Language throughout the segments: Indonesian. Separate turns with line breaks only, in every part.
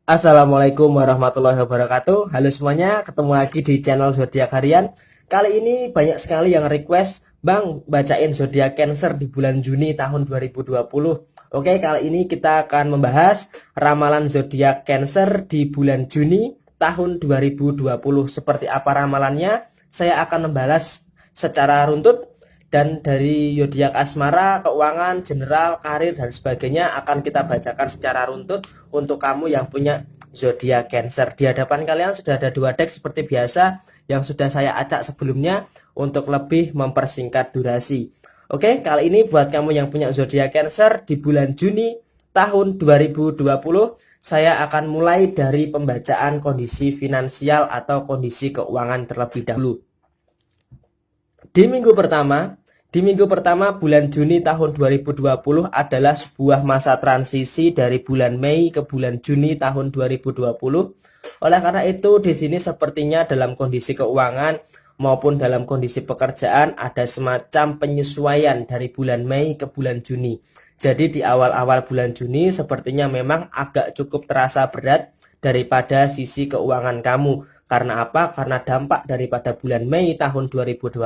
Assalamualaikum warahmatullahi wabarakatuh. Halo semuanya, ketemu lagi di channel Zodiak Harian. Kali ini banyak sekali yang request, Bang, bacain zodiak Cancer di bulan Juni tahun 2020. Oke, kali ini kita akan membahas ramalan zodiak Cancer di bulan Juni tahun 2020. Seperti apa ramalannya? Saya akan membahas secara runtut dan dari zodiak asmara, keuangan, general, karir dan sebagainya akan kita bacakan secara runtut untuk kamu yang punya zodiak Cancer. Di hadapan kalian sudah ada dua deck seperti biasa yang sudah saya acak sebelumnya untuk lebih mempersingkat durasi. Oke, kali ini buat kamu yang punya zodiak Cancer di bulan Juni tahun 2020, saya akan mulai dari pembacaan kondisi finansial atau kondisi keuangan terlebih dahulu. Di minggu pertama bulan Juni tahun 2020 adalah sebuah masa transisi dari bulan Mei ke bulan Juni tahun 2020. Oleh karena itu, di sini sepertinya dalam kondisi keuangan maupun dalam kondisi pekerjaan ada semacam penyesuaian dari bulan Mei ke bulan Juni. Jadi di awal-awal bulan Juni sepertinya memang agak cukup terasa berat daripada sisi keuangan kamu. Karena apa? Karena dampak daripada bulan Mei tahun 2020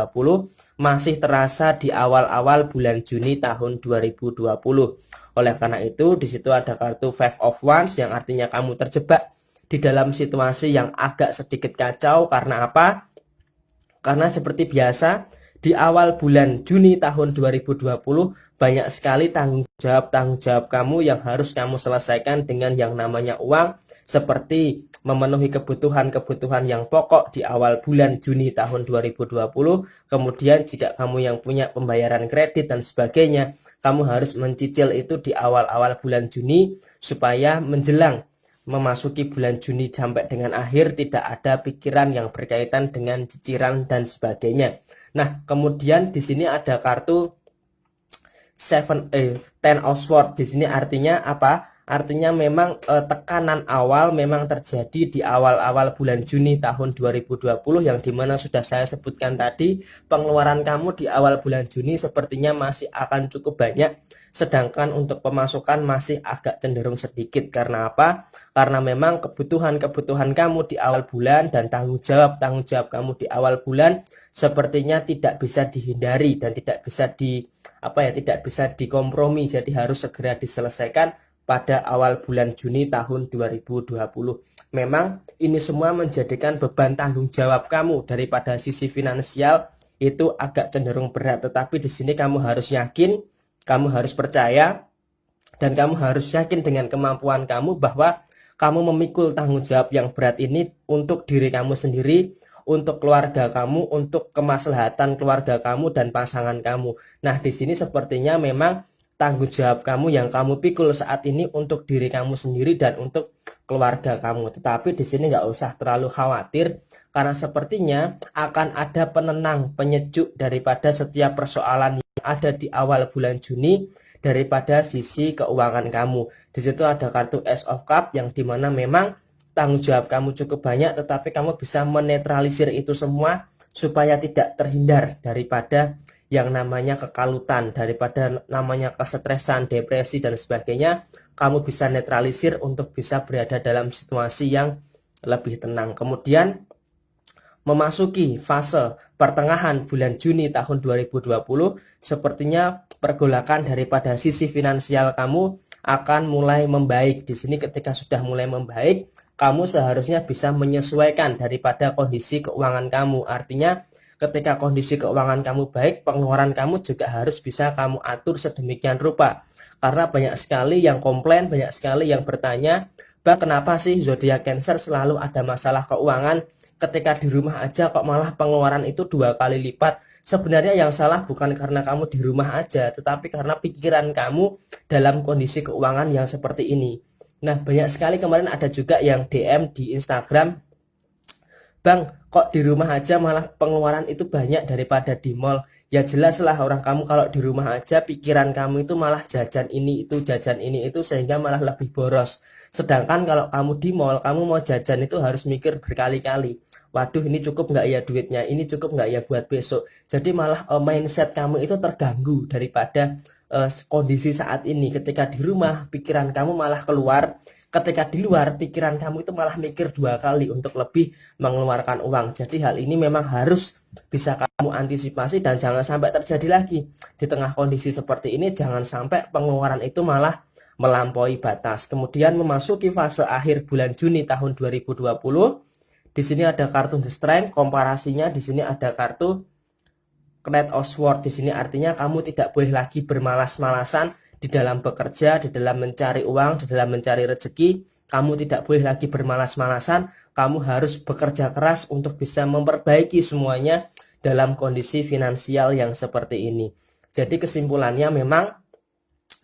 masih terasa di awal-awal bulan Juni tahun 2020. Oleh karena itu, di situ ada kartu Five of Wands yang artinya kamu terjebak di dalam situasi yang agak sedikit kacau. Karena apa? Karena seperti biasa, di awal bulan Juni tahun 2020 banyak sekali tanggung jawab kamu yang harus kamu selesaikan dengan yang namanya uang, seperti memenuhi kebutuhan-kebutuhan yang pokok di awal bulan Juni tahun 2020. Kemudian jika kamu yang punya pembayaran kredit dan sebagainya, kamu harus mencicil itu di awal-awal bulan Juni supaya menjelang memasuki bulan Juni sampai dengan akhir tidak ada pikiran yang berkaitan dengan cicilan dan sebagainya. Nah, kemudian di sini ada kartu Ten of Swords. Di sini artinya apa? Artinya memang tekanan awal memang terjadi di awal-awal bulan Juni tahun 2020 yang dimana sudah saya sebutkan tadi, pengeluaran kamu di awal bulan Juni sepertinya masih akan cukup banyak, sedangkan untuk pemasukan masih agak cenderung sedikit. Karena apa? Karena memang kebutuhan-kebutuhan kamu di awal bulan dan tanggung jawab kamu di awal bulan sepertinya tidak bisa dihindari dan tidak bisa dikompromi, jadi harus segera diselesaikan pada awal bulan Juni tahun 2020. Memang ini semua menjadikan beban tanggung jawab kamu daripada sisi finansial itu agak cenderung berat, tetapi di sini kamu harus yakin, kamu harus percaya, dan kamu harus yakin dengan kemampuan kamu bahwa kamu memikul tanggung jawab yang berat ini untuk diri kamu sendiri, untuk keluarga kamu, untuk kemaslahatan keluarga kamu dan pasangan kamu. Nah, di sini sepertinya memang tanggung jawab kamu yang kamu pikul saat ini untuk diri kamu sendiri dan untuk keluarga kamu. Tetapi di sini nggak usah terlalu khawatir karena sepertinya akan ada penenang, penyejuk daripada setiap persoalan yang ada di awal bulan Juni daripada sisi keuangan kamu. Di situ ada kartu Ace of Cups yang dimana memang tanggung jawab kamu cukup banyak, tetapi kamu bisa menetralisir itu semua supaya tidak terhindar daripada yang namanya kekalutan, daripada namanya kesetresan, depresi dan sebagainya. Kamu bisa netralisir untuk bisa berada dalam situasi yang lebih tenang. Kemudian memasuki fase pertengahan bulan Juni tahun 2020, sepertinya pergolakan daripada sisi finansial kamu akan mulai membaik. Di sini ketika sudah mulai membaik, kamu seharusnya bisa menyesuaikan daripada kondisi keuangan kamu. Artinya ketika kondisi keuangan kamu baik, pengeluaran kamu juga harus bisa kamu atur sedemikian rupa. Karena banyak sekali yang komplain, banyak sekali yang bertanya, Bang, kenapa sih zodiak Cancer selalu ada masalah keuangan? Ketika di rumah aja kok malah pengeluaran itu 2 kali lipat. Sebenarnya yang salah bukan karena kamu di rumah aja, tetapi karena pikiran kamu dalam kondisi keuangan yang seperti ini. Nah, banyak sekali kemarin ada juga yang DM di Instagram, Bang, kok di rumah aja malah pengeluaran itu banyak daripada di mall. Ya jelas lah, orang kamu kalau di rumah aja pikiran kamu itu malah jajan ini itu sehingga malah lebih boros. Sedangkan kalau kamu di mall, kamu mau jajan itu harus mikir berkali-kali. Waduh, ini cukup nggak ya duitnya? Ini cukup nggak ya buat besok? Jadi malah mindset kamu itu terganggu daripada kondisi saat ini. Ketika di rumah, pikiran kamu malah keluar. ketika di luar pikiran kamu itu malah mikir 2 kali untuk lebih mengeluarkan uang. Jadi hal ini memang harus bisa kamu antisipasi dan jangan sampai terjadi lagi. Di tengah kondisi seperti ini jangan sampai pengeluaran itu malah melampaui batas. Kemudian memasuki fase akhir bulan Juni tahun 2020. Di sini ada kartu The Strength, komparasinya di sini ada kartu Knight of Swords. Di sini artinya kamu tidak boleh lagi bermalas-malasan di dalam bekerja, di dalam mencari uang, di dalam mencari rezeki. Kamu tidak boleh lagi bermalas-malasan. Kamu harus bekerja keras untuk bisa memperbaiki semuanya dalam kondisi finansial yang seperti ini. Jadi kesimpulannya memang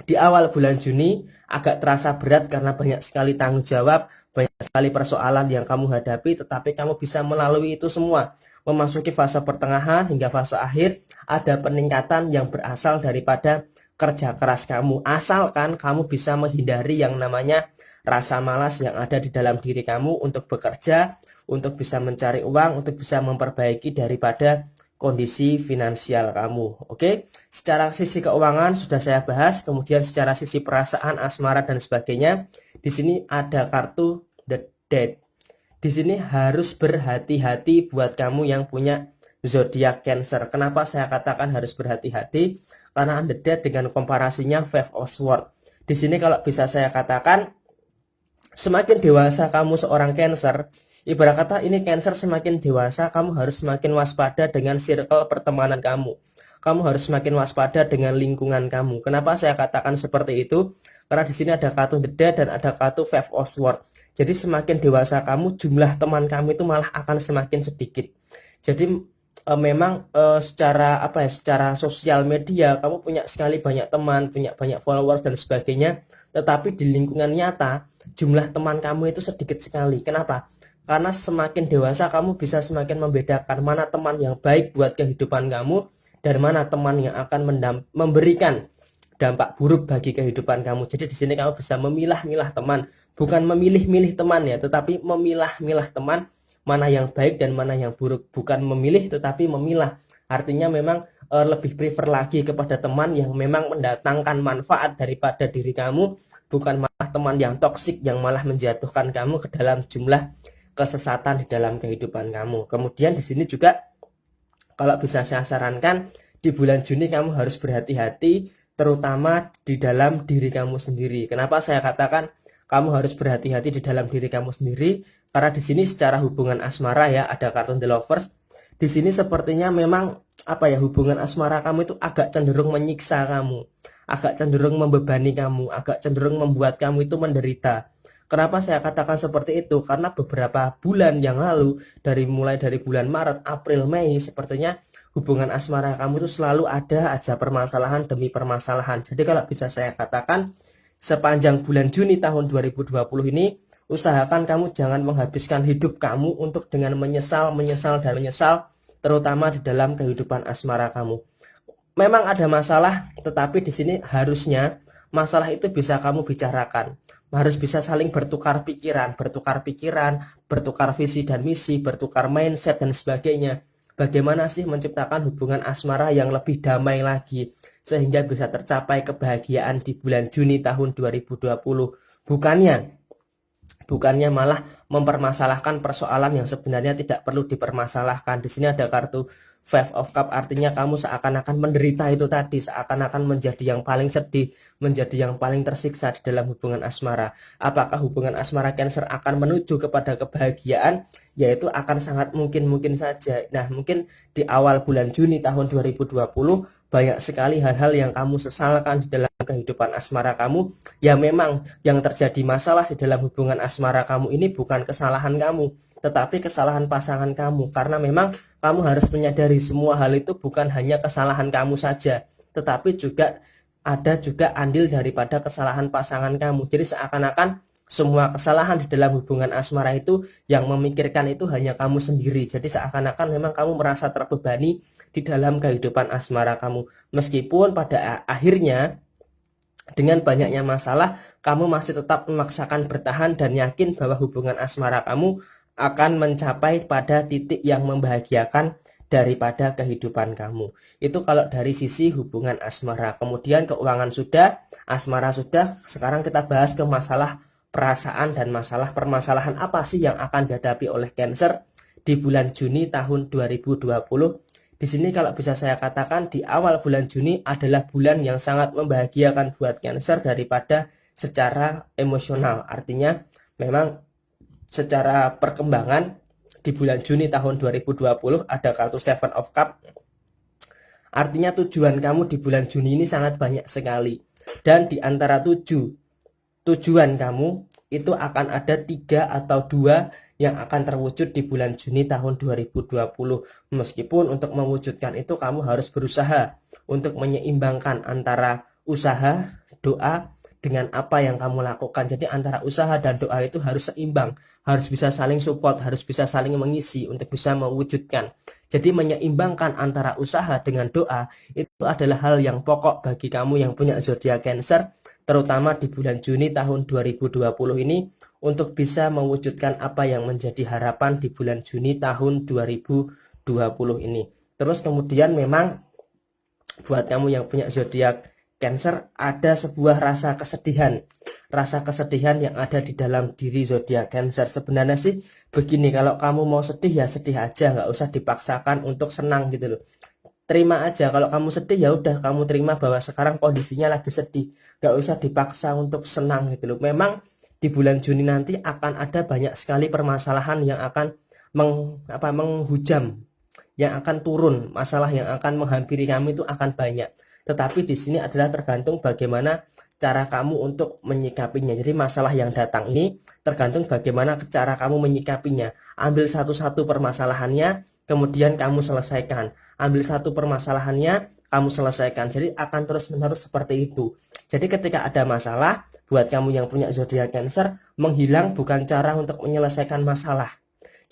di awal bulan Juni agak terasa berat karena banyak sekali tanggung jawab, banyak sekali persoalan yang kamu hadapi, tetapi kamu bisa melalui itu semua. Memasuki fase pertengahan hingga fase akhir, ada peningkatan yang berasal daripada kerja keras kamu. Asalkan kamu bisa menghindari yang namanya rasa malas yang ada di dalam diri kamu untuk bekerja, untuk bisa mencari uang, untuk bisa memperbaiki daripada kondisi finansial kamu. Oke, secara sisi keuangan sudah saya bahas, kemudian secara sisi perasaan, asmara dan sebagainya. Di sini ada kartu The Death. Di sini harus berhati-hati buat kamu yang punya zodiak Cancer. Kenapa saya katakan harus berhati-hati? Karena The Death dengan komparasinya Five of Swords. Di sini kalau bisa saya katakan, semakin dewasa kamu seorang Cancer, ibarat kata ini Cancer semakin dewasa, kamu harus semakin waspada dengan circle pertemanan kamu. Kamu harus semakin waspada dengan lingkungan kamu. Kenapa saya katakan seperti itu? Karena di sini ada kartu The Death dan ada kartu Five of Swords. Jadi semakin dewasa kamu, jumlah teman kamu itu malah akan semakin sedikit. Jadi memang secara secara sosial media kamu punya sekali banyak teman, punya banyak followers dan sebagainya. Tetapi di lingkungan nyata jumlah teman kamu itu sedikit sekali. Kenapa? Karena semakin dewasa kamu bisa semakin membedakan mana teman yang baik buat kehidupan kamu dan mana teman yang akan memberikan dampak buruk bagi kehidupan kamu. Jadi di sini kamu bisa memilah-milah teman, bukan memilih-milih teman ya, tetapi memilah-milah teman mana yang baik dan mana yang buruk. Bukan memilih tetapi memilah. Artinya memang lebih prefer lagi kepada teman yang memang mendatangkan manfaat daripada diri kamu, bukan malah teman yang toksik yang malah menjatuhkan kamu ke dalam jumlah kesesatan di dalam kehidupan kamu. Kemudian di sini juga kalau bisa saya sarankan di bulan Juni kamu harus berhati-hati terutama di dalam diri kamu sendiri. Kenapa saya katakan kamu harus berhati-hati di dalam diri kamu sendiri? Karena di sini secara hubungan asmara ya ada kartu The Lovers. Di sini sepertinya memang hubungan asmara kamu itu agak cenderung menyiksa kamu, agak cenderung membebani kamu, agak cenderung membuat kamu itu menderita. Kenapa saya katakan seperti itu? Karena beberapa bulan yang lalu, mulai dari bulan Maret, April, Mei, sepertinya hubungan asmara kamu itu selalu ada aja permasalahan demi permasalahan. Jadi kalau bisa saya katakan, sepanjang bulan Juni tahun 2020 ini, usahakan kamu jangan menghabiskan hidup kamu untuk dengan menyesal, terutama di dalam kehidupan asmara kamu. Memang ada masalah, tetapi di sini harusnya masalah itu bisa kamu bicarakan. Harus bisa saling bertukar pikiran, bertukar visi dan misi, bertukar mindset dan sebagainya. Bagaimana sih menciptakan hubungan asmara yang lebih damai lagi sehingga bisa tercapai kebahagiaan di bulan Juni tahun 2020. Bukannya malah mempermasalahkan persoalan yang sebenarnya tidak perlu dipermasalahkan. Di sini ada kartu Five of Cup, artinya kamu seakan-akan menderita itu tadi, seakan-akan menjadi yang paling sedih, menjadi yang paling tersiksa di dalam hubungan asmara. Apakah hubungan asmara Cancer akan menuju kepada kebahagiaan? Yaitu akan sangat mungkin saja. Nah, mungkin di awal bulan Juni tahun 2020 banyak sekali hal-hal yang kamu sesalkan di dalam kehidupan asmara kamu. Ya memang yang terjadi masalah di dalam hubungan asmara kamu ini bukan kesalahan kamu, tetapi kesalahan pasangan kamu. Karena memang kamu harus menyadari semua hal itu bukan hanya kesalahan kamu saja, tetapi juga ada andil daripada kesalahan pasangan kamu. Jadi seakan-akan semua kesalahan di dalam hubungan asmara itu yang memikirkan itu hanya kamu sendiri. Jadi seakan-akan memang kamu merasa terbebani di dalam kehidupan asmara kamu. Meskipun pada akhirnya dengan banyaknya masalah, kamu masih tetap memaksakan bertahan dan yakin bahwa hubungan asmara kamu akan mencapai pada titik yang membahagiakan daripada kehidupan kamu. Itu kalau dari sisi hubungan asmara. Kemudian keuangan sudah, asmara sudah. Sekarang kita bahas ke masalah perasaan dan permasalahan apa sih yang akan dihadapi oleh Cancer di bulan Juni tahun 2020. Di sini kalau bisa saya katakan di awal bulan Juni adalah bulan yang sangat membahagiakan buat Cancer daripada secara emosional. Artinya memang secara perkembangan di bulan Juni tahun 2020 ada kartu Seven of Cup. Artinya tujuan kamu di bulan Juni ini sangat banyak sekali. Dan di antara tujuan kamu itu akan ada 3 atau 2 yang akan terwujud di bulan Juni tahun 2020. Meskipun untuk mewujudkan itu kamu harus berusaha untuk menyeimbangkan antara usaha, doa, dengan apa yang kamu lakukan. Jadi antara usaha dan doa itu harus seimbang, harus bisa saling support, harus bisa saling mengisi untuk bisa mewujudkan. Jadi menyeimbangkan antara usaha dengan doa itu adalah hal yang pokok bagi kamu yang punya zodiak Cancer, terutama di bulan Juni tahun 2020 ini untuk bisa mewujudkan apa yang menjadi harapan di bulan Juni tahun 2020 ini. Terus kemudian memang buat kamu yang punya zodiak Cancer ada sebuah rasa kesedihan yang ada di dalam diri zodiak Cancer. Sebenarnya sih begini, kalau kamu mau sedih ya sedih aja, nggak usah dipaksakan untuk senang gitu loh. Terima aja, kalau kamu sedih ya udah kamu terima bahwa sekarang kondisinya lagi sedih, nggak usah dipaksa untuk senang gitu loh. Memang di bulan Juni nanti akan ada banyak sekali permasalahan yang akan menghujam, yang akan turun, masalah yang akan menghampiri kamu itu akan banyak. Tetapi di sini adalah tergantung bagaimana cara kamu untuk menyikapinya. Jadi masalah yang datang ini tergantung bagaimana cara kamu menyikapinya. Ambil satu-satu permasalahannya, kemudian kamu selesaikan. Ambil satu permasalahannya, kamu selesaikan. Jadi akan terus-menerus seperti itu. Jadi ketika ada masalah, buat kamu yang punya zodiak Cancer, menghilang bukan cara untuk menyelesaikan masalah.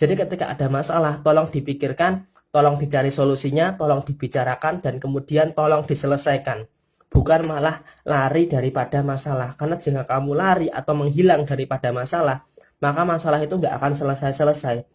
Jadi ketika ada masalah, tolong dipikirkan, tolong dicari solusinya, tolong dibicarakan, dan kemudian tolong diselesaikan. Bukan malah lari daripada masalah. Karena jika kamu lari atau menghilang daripada masalah, maka masalah itu nggak akan selesai-selesai.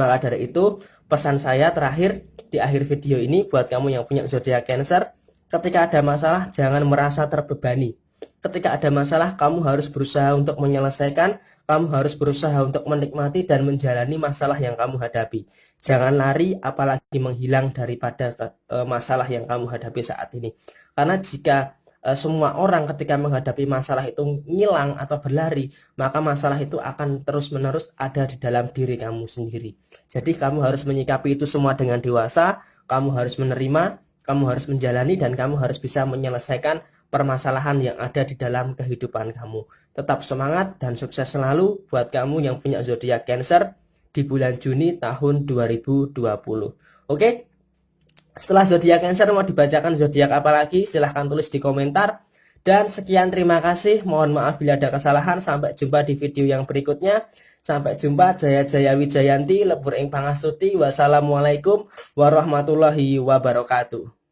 Maka dari itu, pesan saya terakhir di akhir video ini buat kamu yang punya zodiak Cancer, ketika ada masalah jangan merasa terbebani. Ketika ada masalah, kamu harus berusaha untuk menyelesaikan, kamu harus berusaha untuk menikmati dan menjalani masalah yang kamu hadapi. Jangan lari, apalagi menghilang daripada masalah yang kamu hadapi saat ini. Karena jika semua orang ketika menghadapi masalah itu ngilang atau berlari, maka masalah itu akan terus-menerus ada di dalam diri kamu sendiri. Jadi kamu harus menyikapi itu semua dengan dewasa, kamu harus menerima, kamu harus menjalani, dan kamu harus bisa menyelesaikan permasalahan yang ada di dalam kehidupan kamu. Tetap semangat dan sukses selalu buat kamu yang punya zodiak Cancer di bulan Juni tahun 2020. Oke? Setelah zodiak Cancer mau dibacakan zodiak apa lagi? Silahkan tulis di komentar. Dan sekian, terima kasih. Mohon maaf bila ada kesalahan. Sampai jumpa di video yang berikutnya. Sampai jumpa. Jaya Jaya Wijayanti, lebur ing pangastuti. Wassalamualaikum warahmatullahi wabarakatuh.